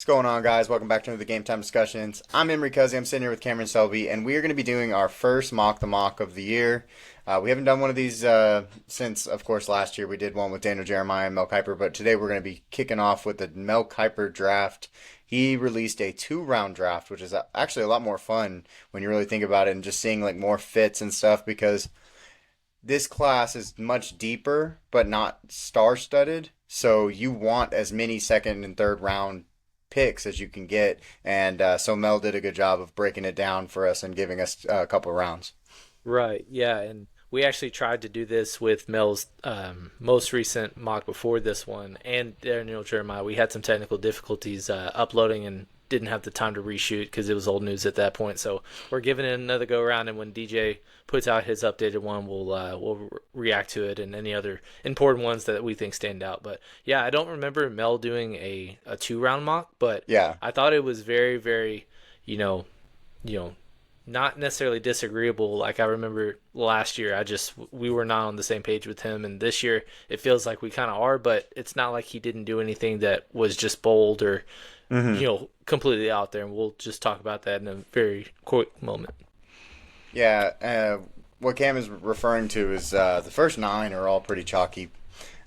going on, guys? Welcome back to the Game Time Discussions. I'm Emery Cuzzy. I'm sitting here with Cameron Selby, and we are going to be doing our first Mock the Mock of the year. We haven't done one of these since, of course, last year. We did one with Daniel Jeremiah and Mel Kiper, but today we're going to be kicking off with the Mel Kiper draft. He released a 2-round draft, which is actually a lot more fun when you really think about it and just seeing like more fits and stuff because this class is much deeper, but not star-studded. So you want as many second and third round picks as you can get. And so Mel did a good job of breaking it down for us and giving us a couple rounds. Right, yeah, and we actually tried to do this with Mel's most recent mock before this one, and Daniel Jeremiah. We had some technical difficulties uploading and didn't have the time to reshoot because it was old news at that point. So we're giving it another go around, and when DJ puts out his updated one, we'll react to it and any other important ones that we think stand out. But yeah, I don't remember Mel doing a 2-round mock, but Yeah. I thought it was very, very, you know, not necessarily disagreeable. Like I remember last year, we were not on the same page with him, and this year it feels like we kind of are. But it's not like he didn't do anything that was just bold or completely out there. And we'll just talk about that in a very quick moment. Yeah, what Cam is referring to is the first 9 are all pretty chalky.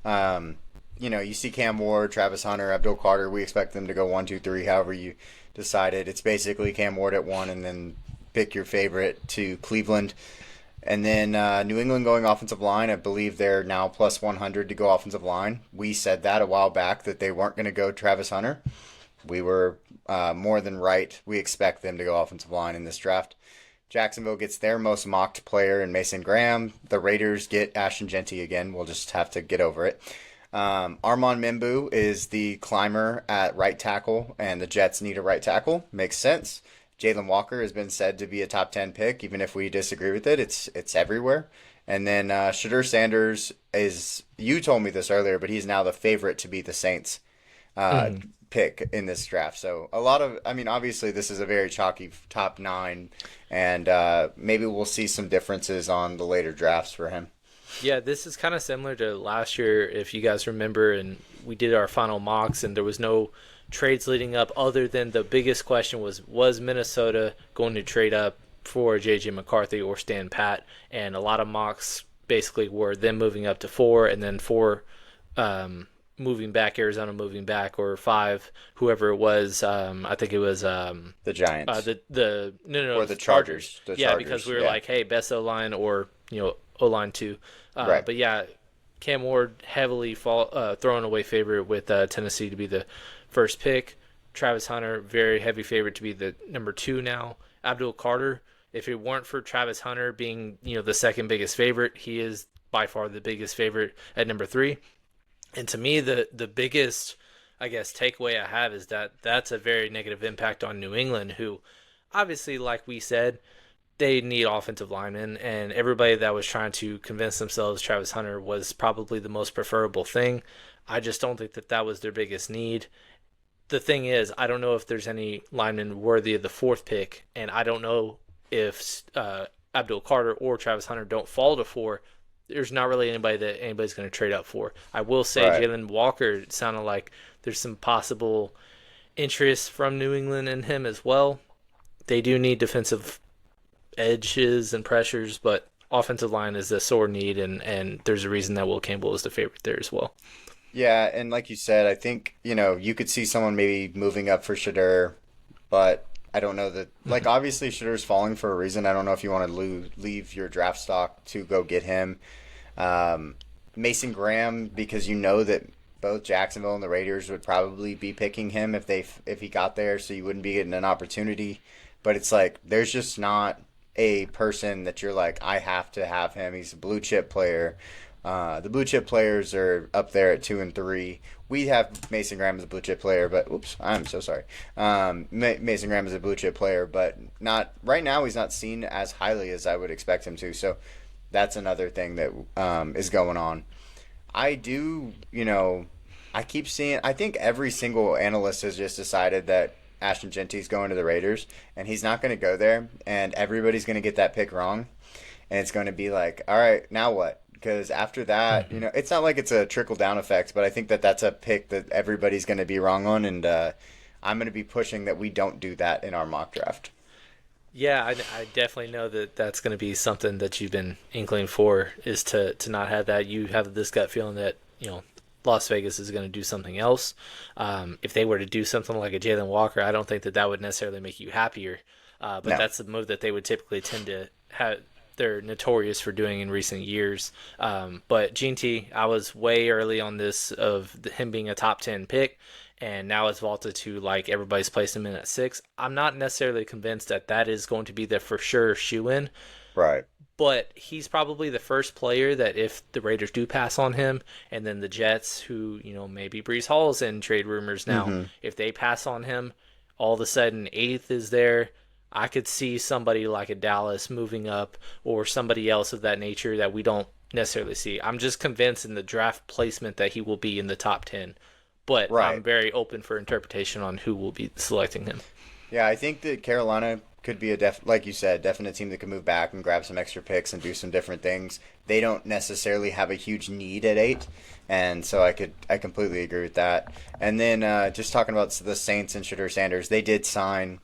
You see Cam Ward, Travis Hunter, Abdul Carter. We expect them to go 1, 2, 3, however you decided. It's basically Cam Ward at 1 and then pick your favorite to Cleveland. And then New England going offensive line. I believe they're now plus 100 to go offensive line. We said that a while back that they weren't going to go Travis Hunter. We were more than right. We expect them to go offensive line in this draft. Jacksonville gets their most mocked player in Mason Graham. The Raiders get Ashton Genty again. We'll just have to get over it. Armand Membu is the climber at right tackle, and the Jets need a right tackle. Makes sense. Jalen Walker has been said to be a top 10 pick, even if we disagree with it. It's everywhere. And then Shadur Sanders is, you told me this earlier, but he's now the favorite to be the Saints pick in this draft. So obviously this is a very chalky top 9, and maybe we'll see some differences on the later drafts for him. Yeah, this is kind of similar to last year, if you guys remember, and we did our final mocks, and there was no trades leading up other than the biggest question was Minnesota going to trade up for J.J. McCarthy or Stan Pat? And a lot of mocks basically were them moving up to 4 and then 4 moving back, Arizona moving back, or 5, whoever it was. I think it was The Giants. No, or the Chargers. Yeah, because we were like, hey, best O-line or O-line 2. Right. But yeah, Cam Ward heavily thrown away favorite with Tennessee to be the first pick. Travis Hunter, very heavy favorite to be the number 2 now. Abdul Carter, if it weren't for Travis Hunter being the second biggest favorite, he is by far the biggest favorite at number 3. And to me, the biggest, I guess, takeaway I have is that that's a very negative impact on New England, who obviously, like we said, they need offensive linemen, and everybody that was trying to convince themselves Travis Hunter was probably the most preferable thing. I just don't think that was their biggest need. The thing is, I don't know if there's any lineman worthy of the 4th pick, and I don't know if Abdul Carter or Travis Hunter don't fall to 4. There's not really anybody that anybody's going to trade up for. I will say Right. Jalen Walker, it sounded like there's some possible interest from New England in him as well. They do need defensive edges and pressures, but offensive line is a sore need, and there's a reason that Will Campbell is the favorite there as well. Yeah, and like you said, I think, you could see someone maybe moving up for Shadur, but I don't know that, like, obviously Shadur's falling for a reason. I don't know if you want to leave your draft stock to go get him. Mason Graham, because that both Jacksonville and the Raiders would probably be picking him if he got there, so you wouldn't be getting an opportunity. But it's like, there's just not a person that you're like, I have to have him. He's a blue chip player. The blue chip players are up there at 2 and 3. We have Mason Graham as a blue chip player, but I'm so sorry. Mason Graham is a blue chip player, but not right now. He's not seen as highly as I would expect him to. So that's another thing that is going on. I keep seeing. I think every single analyst has just decided that Ashton Genty's going to the Raiders, and he's not going to go there, and everybody's going to get that pick wrong, and it's going to be like, all right, now what? Because after that, it's not like it's a trickle-down effect, but I think that that's a pick that everybody's going to be wrong on, and I'm going to be pushing that we don't do that in our mock draft. Yeah, I definitely know that that's going to be something that you've been inkling for, is to not have that. You have this gut feeling that, Las Vegas is going to do something else. If they were to do something like a Jalen Walker, I don't think that that would necessarily make you happier. But No. that's the move that they would typically tend to have. They're notorious for doing in recent years. But Gene T, I was way early on this of him being a top 10 pick, and now it's vaulted to like everybody's placed him in at 6. I'm not necessarily convinced that that is going to be the for sure shoe in, Right. but he's probably the first player that if the Raiders do pass on him, and then the Jets, who, maybe Brees Hall's in trade rumors now, Mm-hmm. if they pass on him, all of a sudden eighth is there. I could see somebody like a Dallas moving up, or somebody else of that nature that we don't necessarily see. I'm just convinced in the draft placement that he will be in the top 10, but I'm Right. very open for interpretation on who will be selecting him. Yeah, I think that Carolina could be like you said, definite team that can move back and grab some extra picks and do some different things. They don't necessarily have a huge need at 8, and so I completely agree with that. And then just talking about the Saints and Shadur Sanders, they did sign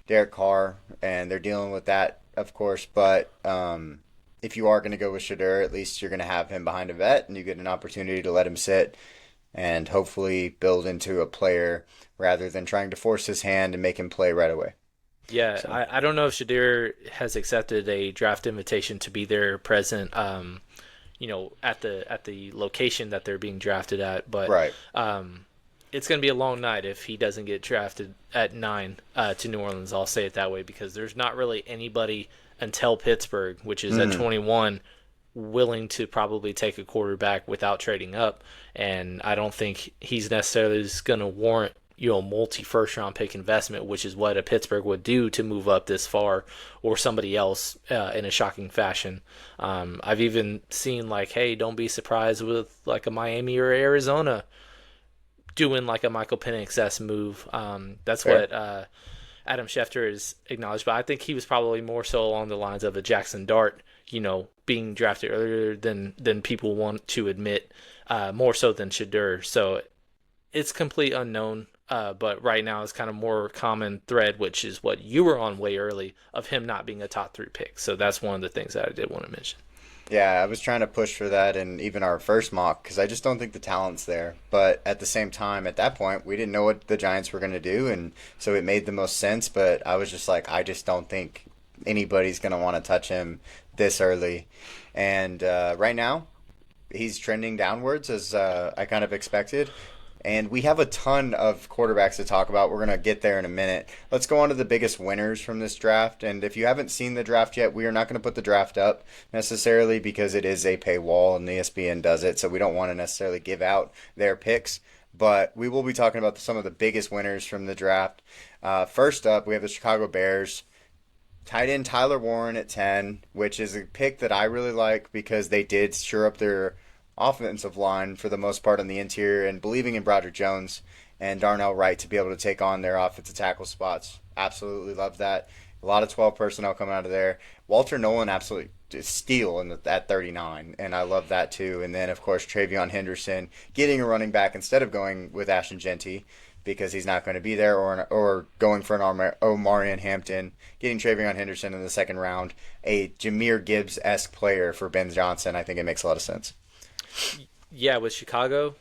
Derek Carr, and they're dealing with that, of course. But if you are going to go with Shadur, at least you're going to have him behind a vet, and you get an opportunity to let him sit and hopefully build into a player rather than trying to force his hand and make him play right away. Yeah, So, I don't know if Shadir has accepted a draft invitation to be there present, at the location that they're being drafted at, but right. it's going to be a long night if he doesn't get drafted at 9 to New Orleans. I'll say it that way, because there's not really anybody until Pittsburgh, which is at 21, willing to probably take a quarterback without trading up, and I don't think he's necessarily going to warrant multi first round pick investment, which is what a Pittsburgh would do to move up this far, or somebody else in a shocking fashion. I've even seen like, hey, don't be surprised with like a Miami or Arizona doing like a Michael Penix move. That's Fair. what Adam Schefter has acknowledged, but I think he was probably more so along the lines of a Jackson Dart, being drafted earlier than people want to admit, more so than Shadur. So it's complete unknown. But right now it's kind of more common thread, which is what you were on way early, of him not being a top 3 pick. So that's one of the things that I did want to mention. Yeah, I was trying to push for that in even our first mock because I just don't think the talent's there. But at the same time, at that point, we didn't know what the Giants were going to do, and so it made the most sense. But I was just like, I just don't think anybody's going to want to touch him this early. And right now, he's trending downwards as I kind of expected. And we have a ton of quarterbacks to talk about. We're going to get there in a minute. Let's go on to the biggest winners from this draft. And if you haven't seen the draft yet, we are not going to put the draft up necessarily because it is a paywall and ESPN does it. So we don't want to necessarily give out their picks. But we will be talking about some of the biggest winners from the draft. First up, we have the Chicago Bears. Tight end Tyler Warren at 10, which is a pick that I really like because they did shore up their offensive line for the most part on the interior, and believing in Broderick Jones and Darnell Wright to be able to take on their offensive tackle spots. Absolutely love that. A lot of 12 personnel coming out of there. Walter Nolan absolutely steal at 39, and I love that too. And then, of course, Travion Henderson getting a running back instead of going with Ashton Genty because he's not going to be there, or going for an Omarion Hampton, getting Travion Henderson in the second round, a Jahmyr Gibbs-esque player for Ben Johnson. I think it makes a lot of sense. Yeah, with Chicago,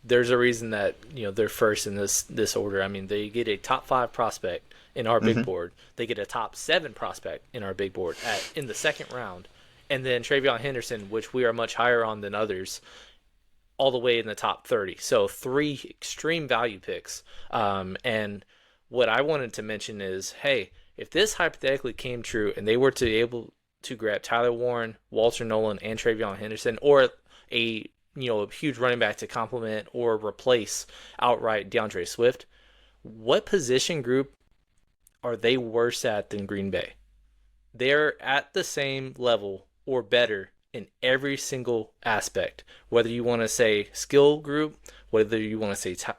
there's a reason that they're first in this order. I mean, they get a top 5 prospect in our big board. They get a top 7 prospect in our big board in the second round, and then Travion Henderson, which we are much higher on than others, all the way in the top 30. So 3 extreme value picks. And what I wanted to mention is, hey, if this hypothetically came true and they were to able to grab Tyler Warren, Walter Nolan, and Travion Henderson, or a huge running back to complement or replace outright DeAndre Swift, what position group are they worse at than Green Bay? They're at the same level or better in every single aspect. Whether you want to say skill group, whether you want to say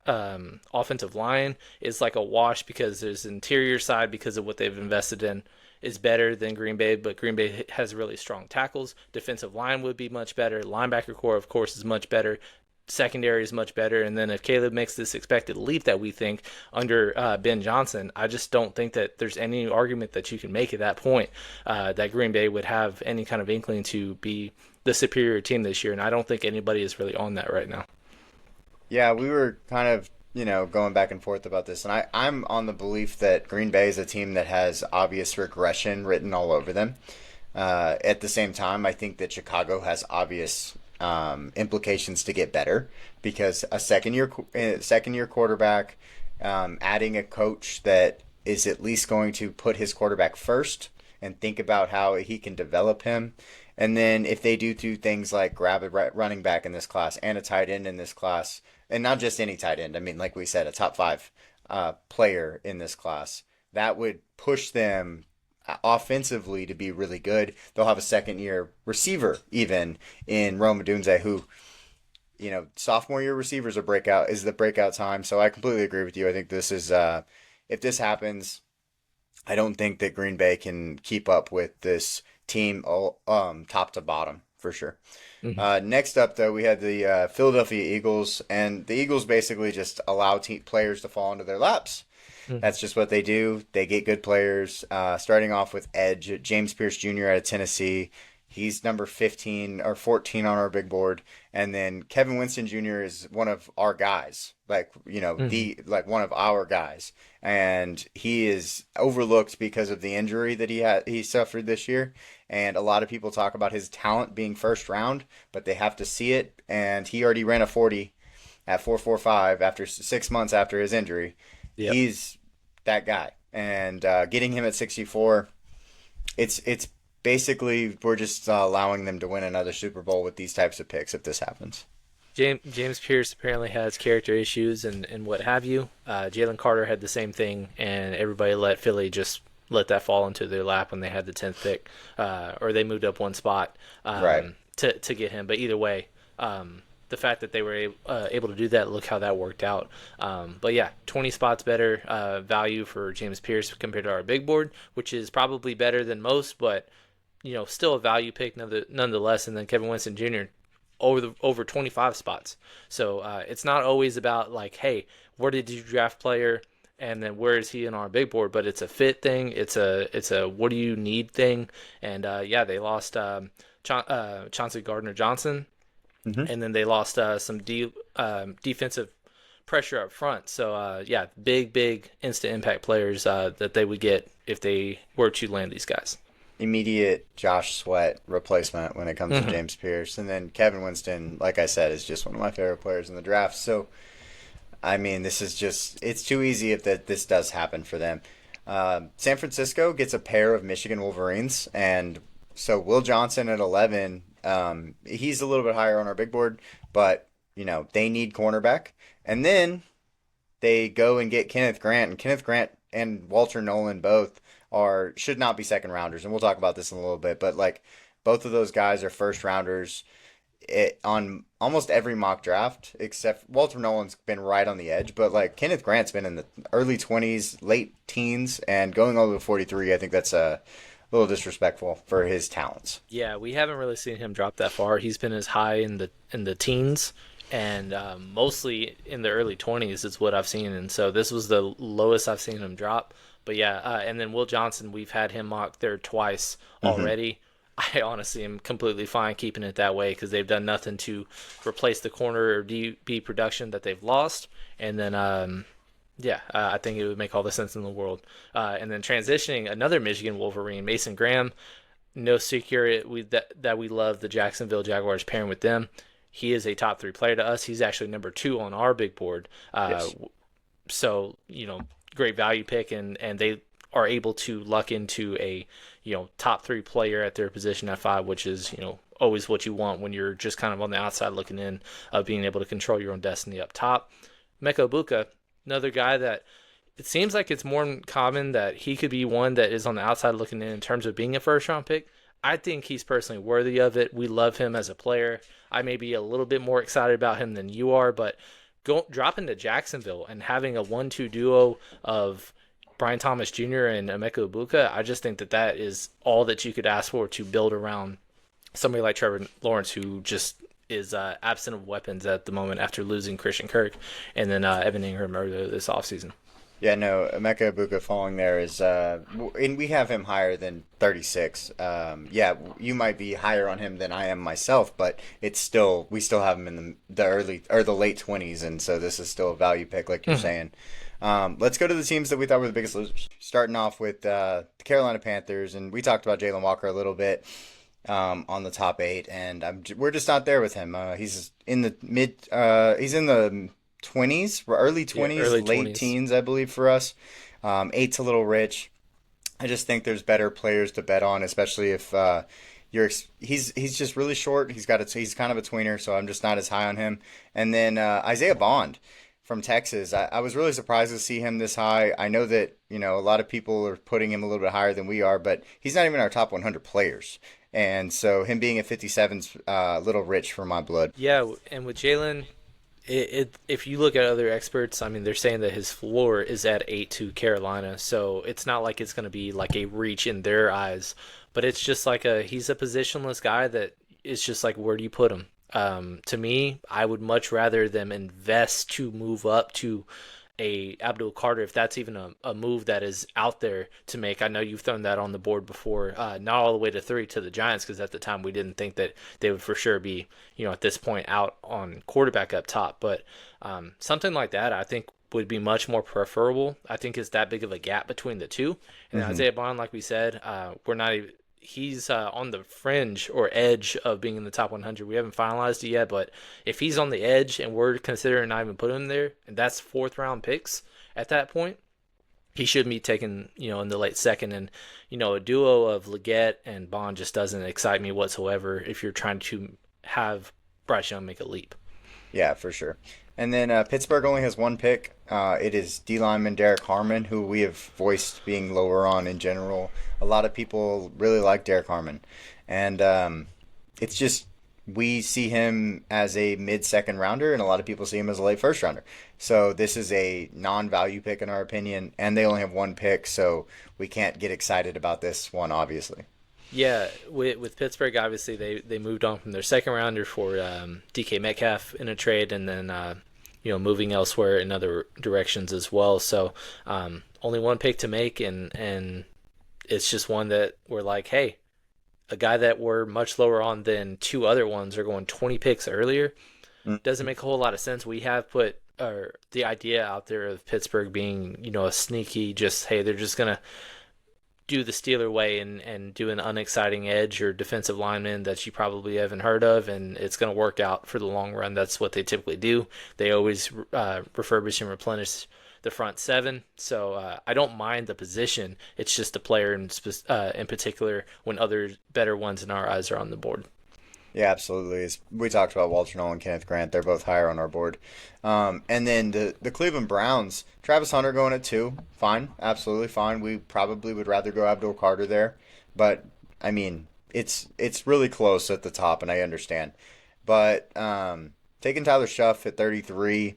offensive line is like a wash because there's interior side because of what they've invested in is better than Green Bay, but Green Bay has really strong tackles. Defensive line would be much better. Linebacker core, of course, is much better. secondary is much better. And then if Caleb makes this expected leap that we think under Ben Johnson, I just don't think that there's any argument that you can make at that point that Green Bay would have any kind of inkling to be the superior team this year. And I don't think anybody is really on that right now. Yeah, we were kind of, going back and forth about this, and I'm on the belief that Green Bay is a team that has obvious regression written all over them. At the same time, I think that Chicago has obvious implications to get better because a second year quarterback, adding a coach that is at least going to put his quarterback first and think about how he can develop him. And then if they do things like grab a running back in this class and a tight end in this class, and not just any tight end, I mean, like we said, a top five player in this class, that would push them offensively to be really good. They'll have a second year receiver even in Rome Odunze, who, sophomore year receivers is the breakout time. So I completely agree with you. I think this is, if this happens, I don't think that Green Bay can keep up with this team top to bottom for sure. Mm-hmm. Next up, though, we had the Philadelphia Eagles, and the Eagles basically just allow players to fall into their laps. Mm-hmm. That's just what they do. They get good players, starting off with edge, James Pierce Jr. out of Tennessee. He's number 15 or 14 on our big board. And then Kevin Winston Jr. is one of our guys, one of our guys. And he is overlooked because of the injury that he suffered this year. And a lot of people talk about his talent being first round, but they have to see it. And he already ran a 40 at 4.45 after 6 months after his injury. Yep. He's that guy. And getting him at 64, it's basically, we're just allowing them to win another Super Bowl with these types of picks if this happens. James Pierce apparently has character issues and what have you. Jalen Carter had the same thing, and everybody let Philly just let that fall into their lap when they had the 10th pick, or they moved up one spot to get him. But either way, the fact that they were able to do that, look how that worked out. But yeah, 20 spots better value for James Pierce compared to our big board, which is probably better than most, but still a value pick nonetheless. And then Kevin Winston Jr. over 25 spots. So it's not always about like, hey, where did you draft player, and then where is he in our big board? But it's a fit thing. It's a what do you need thing. And they lost Chauncey Gardner-Johnson, mm-hmm. and then they lost some defensive pressure up front. So big instant impact players that they would get if they were to land these guys. Immediate Josh Sweat replacement when it comes mm-hmm. to James Pierce. And then Kevin Winston, like I said, is just one of my favorite players in the draft. So, I mean, this is just, it's too easy if this does happen for them. San Francisco gets a pair of Michigan Wolverines. And so Will Johnson at 11, he's a little bit higher on our big board, but, they need cornerback. And then they go and get Kenneth Grant. And Kenneth Grant and Walter Nolan both should not be second rounders, and we'll talk about this in a little bit, but like both of those guys are first rounders on almost every mock draft, except Walter Nolan's been right on the edge, but like Kenneth Grant's been in the early 20s, late teens, and going all the way to 43, I think that's a little disrespectful for his talents. Yeah, we haven't really seen him drop that far. He's been as high in the teens, and mostly in the early 20s is what I've seen, and so this was the lowest I've seen him drop. But and then Will Johnson, we've had him mocked there twice already. Mm-hmm. I honestly am completely fine keeping it that way because they've done nothing to replace the corner or DB production that they've lost. And then, I think it would make all the sense in the world. And then transitioning, another Michigan Wolverine, Mason Graham. No secret that we love the Jacksonville Jaguars pairing with them. He is a top 3 player to us. He's actually number 2 on our big board. Yes. So, great value pick, and they are able to luck into a top 3 player at their position at 5, which is always what you want when you're just kind of on the outside looking in, of being able to control your own destiny up top. Meko Buka, another guy that it seems like it's more common that he could be one that is on the outside looking in terms of being a first round pick. I think he's personally worthy of it. We love him as a player. I may be a little bit more excited about him than you are, but dropping to Jacksonville and having a 1-2 duo of Brian Thomas Jr. and Emeka Egbuka, I just think that is all that you could ask for to build around somebody like Trevor Lawrence, who just is absent of weapons at the moment after losing Christian Kirk and then Evan Ingram earlier this offseason. Yeah, no, Emeka Egbuka falling there is, and we have him higher than 36. Yeah, you might be higher on him than I am myself, but it's still, we still have him in the early or the late 20s, and so this is still a value pick, like you're saying. Let's go to the teams that we thought were the biggest losers. Starting off with the Carolina Panthers, and we talked about Jalen Walker a little bit on the top 8, and we're just not there with him. He's in the he's in the 20s, early 20s, early late 20s. teens, I believe, for us. 8's a little rich. I just think there's better players to bet on, especially if he's just really short. He's kind of a tweener, so I'm just not as high on him. And then Isaiah Bond from Texas. I was really surprised to see him this high. I know that, a lot of people are putting him a little bit higher than we are, but he's not even our top 100 players. And so him being at 57's a little rich for my blood. Yeah, and with Jalen, if you look at other experts, I mean, they're saying that his floor is at 8 to Carolina, so it's not like it's going to be like a reach in their eyes, but it's just like he's a positionless guy that is just like, where do you put him? To me, I would much rather them invest to move up to a Abdul Carter, if that's even a move that is out there to make. I know you've thrown that on the board before, not all the way to 3 to the Giants, because at the time we didn't think that they would for sure be, at this point out on quarterback up top. But something like that, I think, would be much more preferable. I think it's that big of a gap between the two. And Isaiah Bond, like we said, we're not even. He's on the fringe or edge of being in the top 100. We haven't finalized it yet, but if he's on the edge and we're considering not even putting him there, and that's 4th round picks at that point, he should be taken, in the late second. And, a duo of Leggett and Bond just doesn't excite me whatsoever if you're trying to have Bryce Young make a leap. Yeah, for sure. And then Pittsburgh only has 1 pick. It is D lineman Derek Harmon, who we have voiced being lower on in general. A lot of people really like Derek Harmon. And it's just, we see him as a mid-second rounder, and a lot of people see him as a late first rounder. So this is a non-value pick in our opinion, and they only have 1 pick, so we can't get excited about this one, obviously. Yeah, with Pittsburgh, obviously they moved on from their second rounder for DK Metcalf in a trade, and then moving elsewhere in other directions as well. So only 1 pick to make, and it's just one that we're like, hey, a guy that we're much lower on than 2 other ones are going 20 picks earlier. Doesn't make a whole lot of sense. We have put the idea out there of Pittsburgh being a sneaky, just, hey, they're just gonna do the Steeler way and do an unexciting edge or defensive lineman that you probably haven't heard of, and it's going to work out for the long run. That's what they typically do. They always refurbish and replenish the front 7. So I don't mind the position. It's just the player in particular when other better ones in our eyes are on the board. Yeah, absolutely. We talked about Walter Nolan and Kenneth Grant. They're both higher on our board. And then the Cleveland Browns, Travis Hunter going at 2. Fine. Absolutely fine. We probably would rather go Abdul Carter there. But, I mean, it's really close at the top, and I understand. But taking Tyler Shuff at 33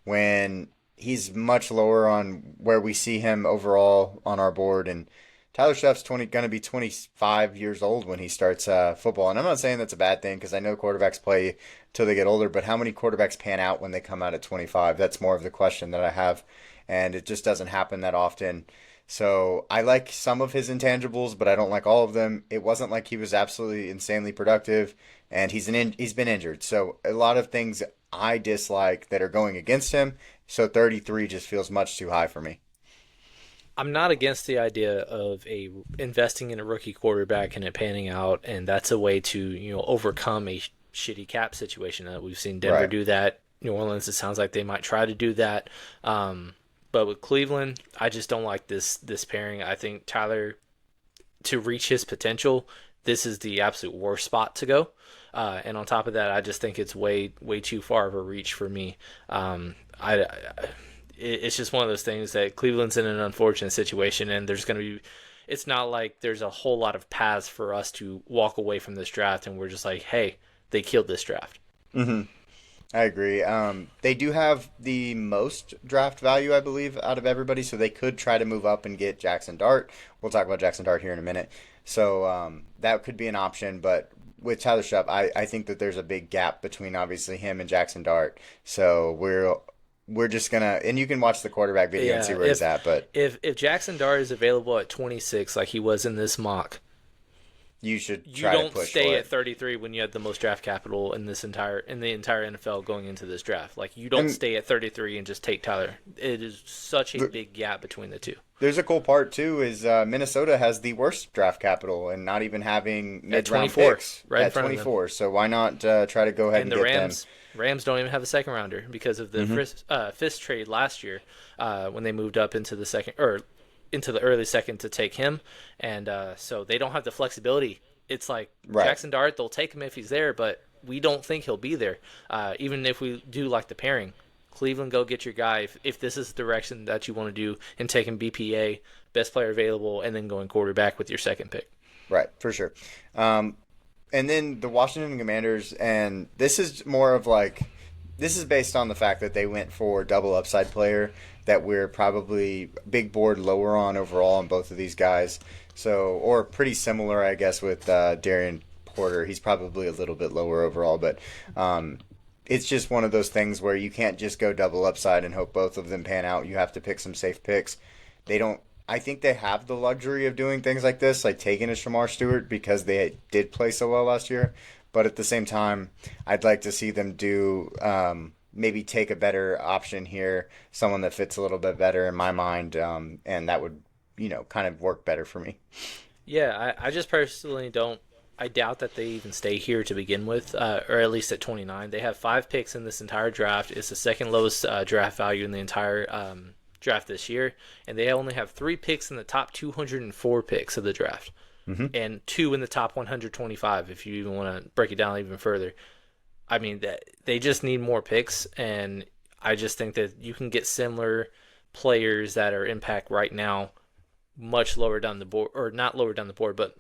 when he's much lower on where we see him overall on our board, and Tyler Shuff's going to be 25 years old when he starts football. And I'm not saying that's a bad thing, because I know quarterbacks play till they get older, but how many quarterbacks pan out when they come out at 25? That's more of the question that I have, and it just doesn't happen that often. So I like some of his intangibles, but I don't like all of them. It wasn't like he was absolutely insanely productive, and he's been injured. So a lot of things I dislike that are going against him. So 33 just feels much too high for me. I'm not against the idea of investing in a rookie quarterback and it panning out, and that's a way to overcome a shitty cap situation. That we've seen Denver do that. New Orleans, it sounds like they might try to do that. But with Cleveland, I just don't like this pairing. I think Tyler, to reach his potential, this is the absolute worst spot to go. And on top of that, I just think it's way too far of a reach for me. It's just one of those things that Cleveland's in an unfortunate situation, and it's not like there's a whole lot of paths for us to walk away from this draft and we're just like, hey, they killed this draft. Mm-hmm. I agree. They do have the most draft value, I believe, out of everybody, so they could try to move up and get Jackson Dart. We'll talk about Jackson Dart here in a minute. So that could be an option, but with Tyler Shupp, I think that there's a big gap between obviously him and Jackson Dart. So we're just gonna, and you can watch the quarterback video and see Yeah, where he's at, but if Jackson Dart is available at 26, like he was in this mock, you should you try to don't push stay for at it. 33 when you have the most draft capital in the entire NFL going into this draft. Like you don't And stay at 33 and just take Tyler. It is such a big gap between the two. there's a cool part too is Minnesota has the worst draft capital and not even having At mid-round 24, picks right in at front of them. 24. So why not try to go ahead And and the get them? Rams don't even have a second rounder because of the Fisk trade last year when they moved up into the second or into the early second to take him, and so they don't have the flexibility. It's like Right. Jackson Dart, they'll take him if he's there, but we don't think he'll be there. Even if we do like the pairing, Cleveland, go get your guy if this is the direction that you want to do, and take him BPA, best player available, and then going quarterback with your second pick. Right, for sure. And then the Washington Commanders, and this is more of like, this is based on the fact that they went for double upside player that we're probably big board lower on overall on both of these guys. So, or pretty similar, I guess, with Darian Porter. He's probably a little bit lower overall, but it's just one of those things where you can't just go double upside and hope both of them pan out. You have to pick some safe picks. They don't. I think they have the luxury of doing things like this, like taking a Shamar Stewart because they did play so well last year. But at the same time, I'd like to see them do maybe take a better option here, someone that fits a little bit better in my mind, and that would, kind of work better for me. Yeah, I just personally don't. I doubt that they even stay here to begin with, or at least at 29. They have 5 picks in this entire draft. It's the second lowest draft value in the entire draft this year, and they only have 3 picks in the top 204 picks of the draft, and 2 in the top 125. If you even want to break it down even further, I mean that they just need more picks, and I just think that you can get similar players that are impact right now, much lower down the board, or not lower down the board, but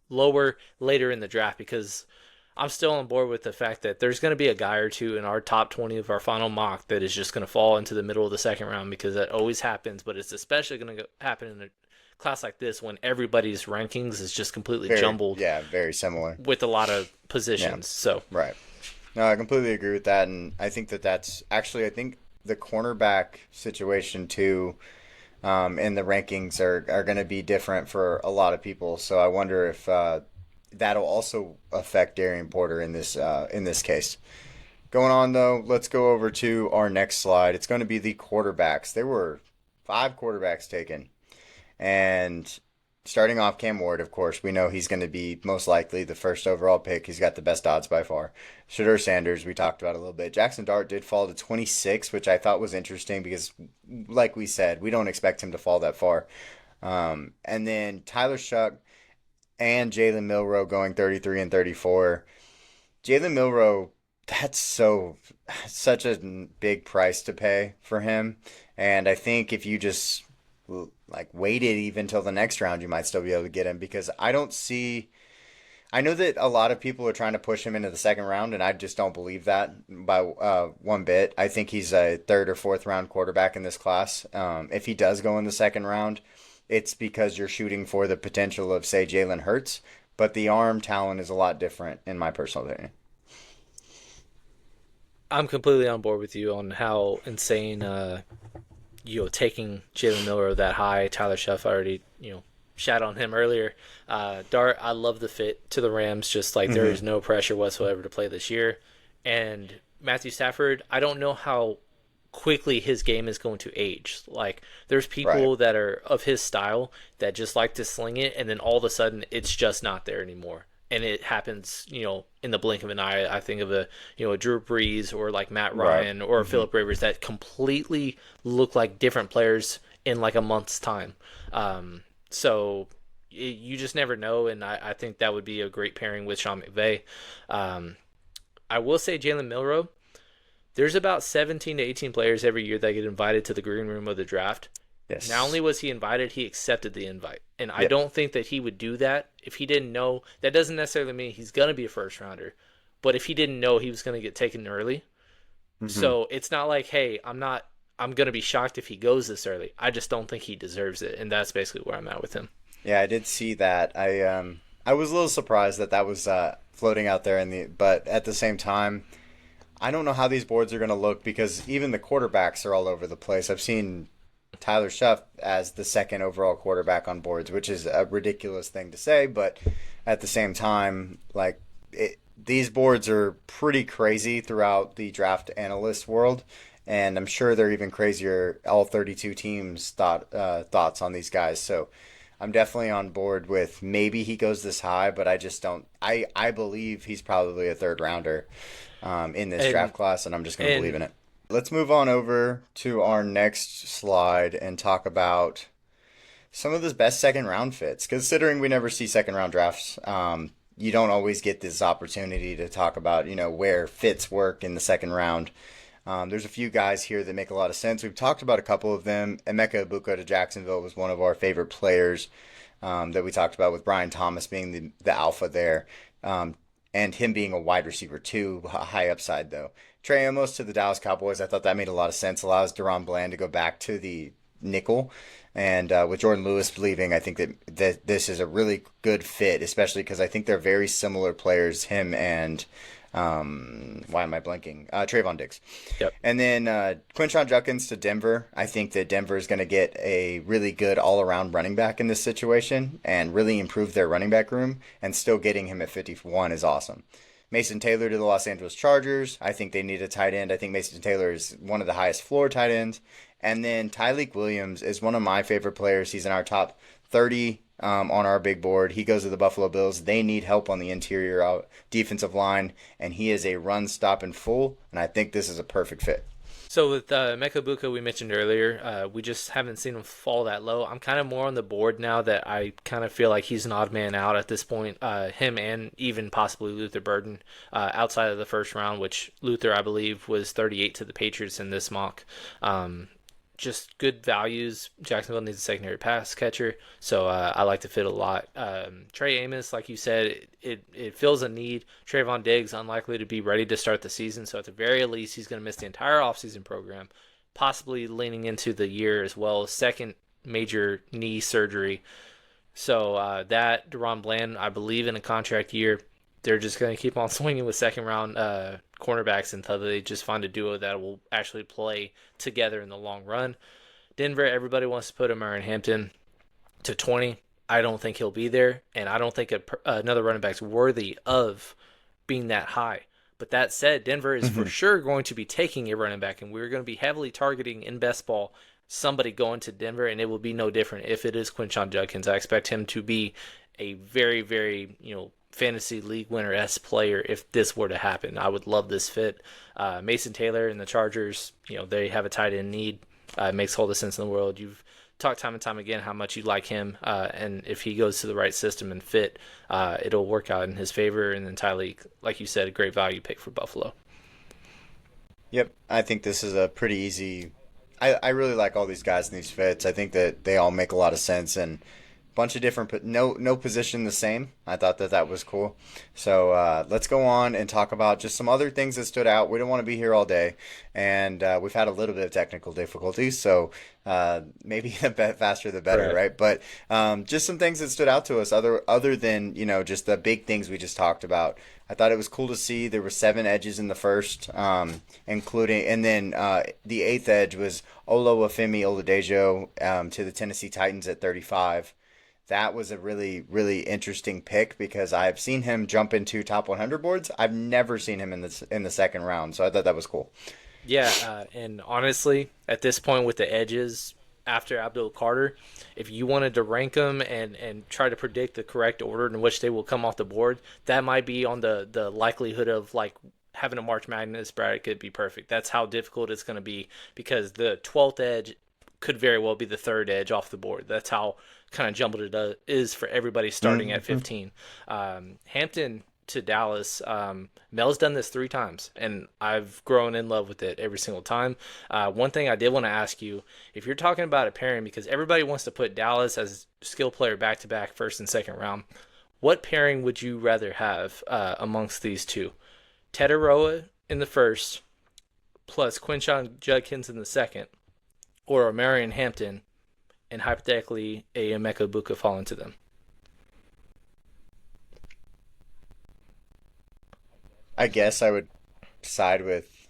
lower later in the draft, because I'm still on board with the fact that there's going to be a guy or two in our top 20 of our final mock that is just going to fall into the middle of the second round, because that always happens, but it's especially going to happen in a class like this when everybody's rankings is just completely jumbled. Yeah, very similar. With a lot of positions. Yeah. So Right. No, I completely agree with that, and I think that's actually, I think the cornerback situation too, and the rankings are going to be different for a lot of people. So I wonder if that'll also affect Darian Porter in this case. Going on though, let's go over to our next slide. It's going to be the quarterbacks. There were 5 quarterbacks taken, and starting off, Cam Ward, of course, we know he's going to be most likely the first overall pick. He's got the best odds by far. Shedeur Sanders, we talked about a little bit. Jackson Dart did fall to 26, which I thought was interesting because, like we said, we don't expect him to fall that far. And then Tyler Shuck and Jalen Milroe going 33 and 34. Jalen Milroe, that's such a big price to pay for him. And I think if you just waited even till the next round, you might still be able to get him, because I know that a lot of people are trying to push him into the second round, and I just don't believe that by one bit. I think he's a 3rd or 4th round quarterback in this class. If he does go in the second round, it's because you're shooting for the potential of, say, Jalen Hurts, but the arm talent is a lot different in my personal opinion. I'm completely on board with you on how insane taking Jalen Milroe that high. Tyler Shuff already, shat on him earlier. Dart, I love the fit to the Rams, just like there is no pressure whatsoever to play this year. And Matthew Stafford, I don't know how quickly his game is going to age. Like, there's people that are of his style that just like to sling it, and then all of a sudden it's just not there anymore. And it happens, in the blink of an eye. I think of a Drew Brees or like Matt Ryan or Phillip Rivers that completely look like different players in like a month's time. So you just never know, and I think that would be a great pairing with Sean McVay. I will say Jalen Milroe, there's about 17 to 18 players every year that get invited to the green room of the draft. Yes. Not only was he invited, he accepted the invite. And I don't think that he would do that if he didn't know. That doesn't necessarily mean he's going to be a first rounder. But if he didn't know he was going to get taken early. So it's not like, hey, I'm going to be shocked if he goes this early. I just don't think he deserves it. And that's basically where I'm at with him. Yeah, I did see that. I was a little surprised that was floating out there but at the same time, I don't know how these boards are going to look because even the quarterbacks are all over the place. I've seen Tyler Shuff as the second overall quarterback on boards, which is a ridiculous thing to say, but at the same time, like these boards are pretty crazy throughout the draft analyst world, and I'm sure they're even crazier. All 32 teams thoughts on these guys, so I'm definitely on board with maybe he goes this high, but I just don't. I believe he's probably a third rounder in this draft class, and I'm just going to believe in it. Let's move on over to our next slide and talk about some of the best second round fits. Considering we never see second round drafts, you don't always get this opportunity to talk about, where fits work in the second round. There's a few guys here that make a lot of sense. We've talked about a couple of them. Emeka Egbuka to Jacksonville was one of our favorite players that we talked about, with Brian Thomas being the alpha there, and him being a wide receiver too, high upside though. Trey Amos to the Dallas Cowboys, I thought that made a lot of sense. Allows Deron Bland to go back to the nickel. And with Jordan Lewis leaving, I think that this is a really good fit, especially because I think they're very similar players, him and why am I blanking? Trayvon Diggs. Yep. And then Quinshon Judkins to Denver. I think that Denver is going to get a really good all-around running back in this situation and really improve their running back room, and still getting him at 51 is awesome. Mason Taylor to the Los Angeles Chargers. I think they need a tight end. I think Mason Taylor is one of the highest floor tight ends. And then Tyleik Williams is one of my favorite players. He's in our top 30 on our big board. He goes to the Buffalo Bills. They need help on the interior defensive line, and he is a run, stop, and full, and I think this is a perfect fit. So with Emeka Egbuka, we mentioned earlier, we just haven't seen him fall that low. I'm kind of more on the board now that I kind of feel like he's an odd man out at this point. Him and even possibly Luther Burden outside of the first round, which Luther, I believe, was 38 to the Patriots in this mock. Just good values. Jacksonville needs a secondary pass catcher, so I like the fit a lot. Trey Amos, like you said, it fills a need. Trayvon Diggs, unlikely to be ready to start the season, so at the very least, he's going to miss the entire offseason program, possibly leaning into the year as well. Second major knee surgery. So that, Deron Bland, I believe in a contract year, they're just going to keep on swinging with second round cornerbacks until they just find a duo that will actually play together in the long run. Denver, everybody wants to put Amari Hampton to 20. I don't think he'll be there, and I don't think another running back's worthy of being that high. But that said, Denver is for sure going to be taking a running back, and we're going to be heavily targeting in best ball somebody going to Denver, and it will be no different if it is Quinshon Judkins. I expect him to be a very, very, fantasy league winner-esque player if this were to happen. I would love this fit. Mason Taylor and the Chargers, they have a tight end need. It makes all the sense in the world. You've talked time and time again how much you like him, and if he goes to the right system and fit, it'll work out in his favor. And then Tyleik, like you said, a great value pick for Buffalo. Yep, I think this is a pretty easy. I really like all these guys in these fits. I think that they all make a lot of sense, and bunch of different, no position the same. I thought that was cool. So let's go on and talk about just some other things that stood out. We don't want to be here all day, and we've had a little bit of technical difficulties, so maybe the faster the better, right? But just some things that stood out to us other than just the big things we just talked about. I thought it was cool to see there were 7 edges in the first, including, and then the 8th edge was Oluwafemi Oladejo to the Tennessee Titans at 35. That was a really, really interesting pick because I've seen him jump into top 100 boards. I've never seen him in the second round, so I thought that was cool. Yeah, and honestly, at this point with the edges after Abdul Carter, if you wanted to rank them and try to predict the correct order in which they will come off the board, that might be on the likelihood of like having a March Madness bracket could be perfect. That's how difficult it's going to be because the 12th edge could very well be the 3rd edge off the board. That's how kind of jumbled it is for everybody starting at 15. Hampton to Dallas, Mel's done this 3 times, and I've grown in love with it every single time. One thing I did want to ask you, if you're talking about a pairing, because everybody wants to put Dallas as skill player back-to-back first and second round, what pairing would you rather have amongst these two? Tetaroa in the first, plus Quinshon Judkins in the second, or Amarian Hampton, and hypothetically a Emeka Egbuka fall into them? I guess I would side with.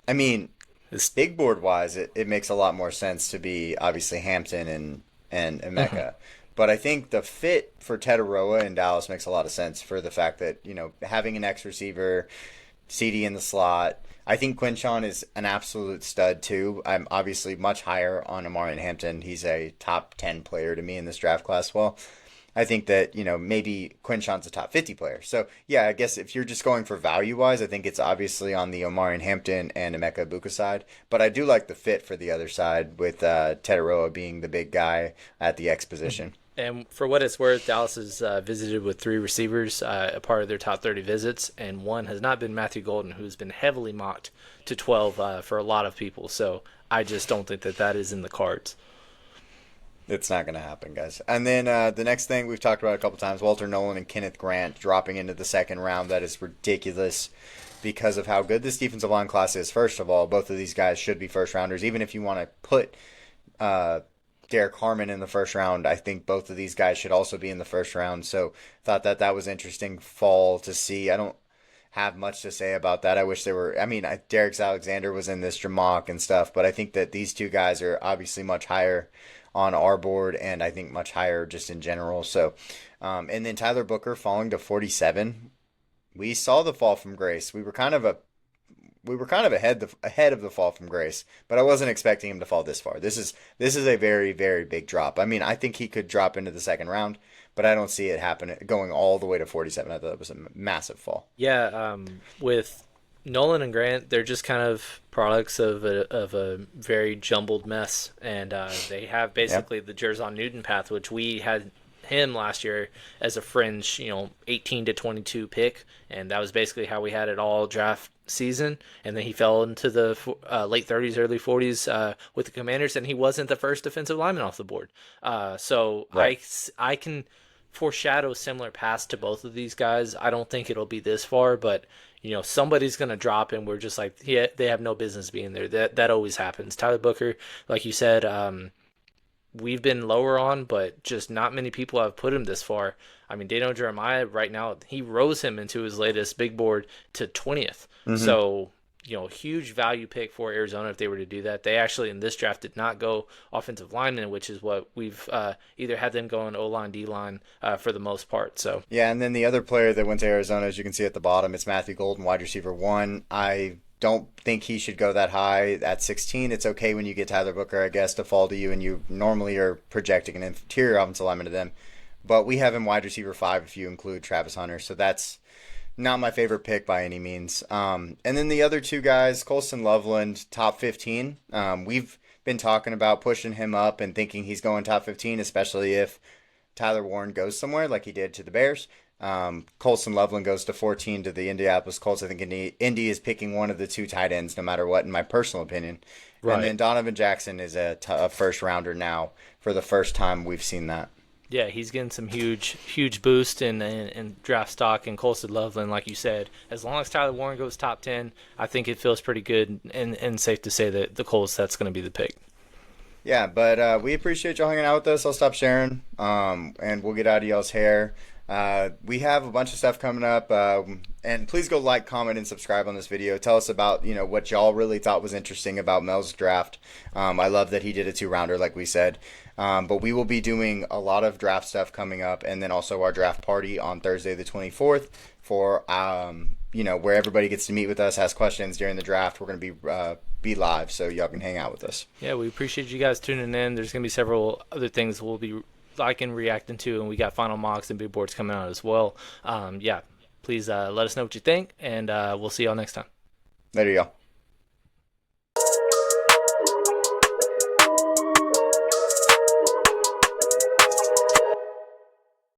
I mean, It's, big board wise, it makes a lot more sense to be obviously Hampton and Mhm. Emeka. But I think the fit for Tetaroa in Dallas makes a lot of sense for the fact that, having an X receiver, CD in the slot. I think Quinchon is an absolute stud too. I'm obviously much higher on Amari Hampton. He's a top 10 player to me in this draft class. Well, I think that, maybe Quinchon's a top 50 player. So, yeah, I guess if you're just going for value wise, I think it's obviously on the Omarion Hampton and Emeka Ibuka side. But I do like the fit for the other side with Tetaroa being the big guy at the X Mhm. position. And for what it's worth, Dallas has visited with 3 receivers, a part of their top 30 visits, and one has not been Matthew Golden, who's been heavily mocked to 12 for a lot of people. So I just don't think that that is in the cards. It's not going to happen, guys. And then the next thing we've talked about a couple times, Walter Nolan and Kenneth Grant dropping into the second round. That is ridiculous because of how good this defensive line class is. First of all, both of these guys should be first rounders. Even if you want to put uh, Derek Harmon in the first round, I think both of these guys should also be in the first round. So thought that that was interesting fall to see. I don't have much to say about that. I wish there were. I mean, Derek Alexander was in this Jamock and stuff, but I think that these two guys are obviously much higher on our board, and I think much higher just in general. So, and then Tyler Booker falling to 47. We saw the fall from grace. We were kind of ahead of the fall from grace, but I wasn't expecting him to fall this far. This is a very very big drop. I mean, I think he could drop into the second round, but I don't see it happen going all the way to 47. I thought it was a massive fall. Yeah, with Nolan and Grant, they're just kind of products of a very jumbled mess, and they have Yeah. basically the Jerzon Newton path, which we had him last year as a fringe, 18 to 22 pick, and that was basically how we had it all draft season. And then he fell into the late 30s, early 40s with the Commanders, and he wasn't the first defensive lineman off the board. So Right. I can foreshadow similar paths to both of these guys. I don't think it'll be this far, but somebody's gonna drop, and we're just like, yeah, they have no business being there. That always happens. Tyler Booker, like you said, we've been lower on, but just not many people have put him this far. I mean, Dano Jeremiah right now, he rose him into his latest big board to 20th. Mm-hmm. So, huge value pick for Arizona if they were to do that. They actually in this draft did not go offensive lineman, which is what we've either had them going O line, D line for the most part. So, Yeah, and then the other player that went to Arizona, as you can see at the bottom, it's Matthew Golden, wide receiver one. I don't think he should go that high at 16. It's okay when you get Tyler Booker, I guess, to fall to you, and you normally are projecting an interior offensive lineman to them. But we have him wide receiver five if you include Travis Hunter, so that's not my favorite pick by any means. And then the other two guys, Colston Loveland, top 15. We've been talking about pushing him up and thinking he's going top 15, especially if Tyler Warren goes somewhere like he did to the Bears. Colson Loveland goes to 14 to the Indianapolis Colts. I think Indy is picking one of the two tight ends, no matter what, in my personal opinion. And right. then Donovan Jackson is a first rounder now for the first time we've seen that. Yeah, he's getting some huge boost in draft stock, and Colston Loveland, like you said. As long as Tyler Warren goes top 10, I think it feels pretty good and safe to say that the Colts, that's going to be the pick. Yeah, but we appreciate y'all hanging out with us. I'll stop sharing, and we'll get out of y'all's hair. We have a bunch of stuff coming up, and please go like, comment, and subscribe on this video. Tell us about what y'all really thought was interesting about Mel's draft. I love that he did a two-rounder, like we said. But we will be doing a lot of draft stuff coming up, and then also our draft party on Thursday the 24th for where everybody gets to meet with us, ask questions during the draft. We're going to be live, so y'all can hang out with us. Yeah, we appreciate you guys tuning in. There's going to be several other things we'll be liking, reacting to, and we got final mocks and big boards coming out as well. Yeah, please let us know what you think, and we'll see y'all next time. Later, y'all.